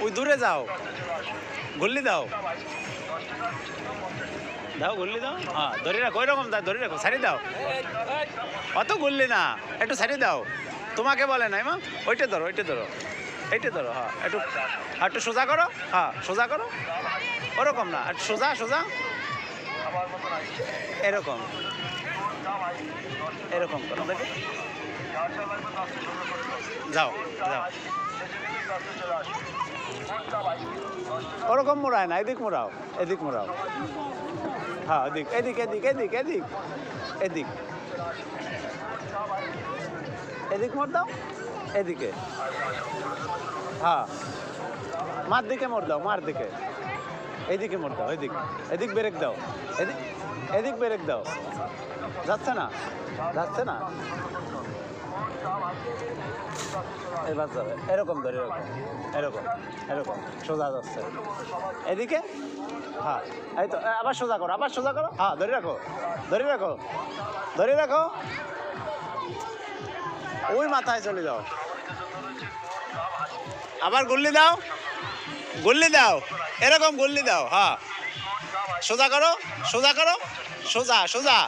ওই দূরে যাও, গুল্লি দাও, দাও গুল্লি দাও। হ্যাঁ ধরে রাখো, ওই রকম ধরে রাখো, সারি দাও, অত গুল্লি না, একটু সারি দাও। তোমাকে বলে নাই মা, ওইটা ধরো, ওইটা ধরো, এইটা ধরো। হ্যাঁ একটু একটু সোজা করো, হ্যাঁ সোজা করো, ওরকম না, একটু সোজা সোজা, এরকম এরকম করো দেখে, যাও যাও, ওরকম মোড়ায় না, এদিক মোড়াও, এদিক মোড়াও। হ্যাঁ এদিক এদিক এদিক এদিক এদিক এদিক এদিক মোড় দাও, এদিকে। হ্যাঁ মার দিকে মোড় দাও, মার দিকে, এদিকে মোড় দাও, এদিক এদিক ব্রেক দাও, এদিক এদিক ব্রেক দাও। যাচ্ছে না, যাচ্ছে না, এবার যাবে, এরকম ধরে এরকম এরকম এরকম সোজা যাচ্ছে এদিকে। হ্যাঁ এই তো, আবার সোজা করো, আবার সোজা করো। হ্যাঁ ধরে রাখো, ধরে রাখো, ধরে রাখো, ওই মাথায় চলে যাও। আবার গুল্লি দাও, গুল্লি দাও, এরকম গুল্লি দাও। হ্যাঁ সোজা করো, সোজা করো, সোজা সোজা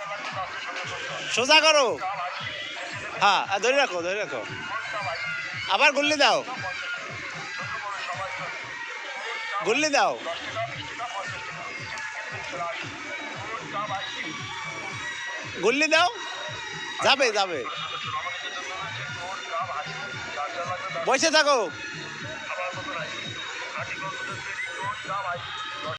সোজা করো। হ্যাঁ ধরে রাখো, ধরে রাখো, আবার গুল্লি দাও, গুল্লি দাও, গুল্লি দাও, যাবে যাবে, বসে থাকো।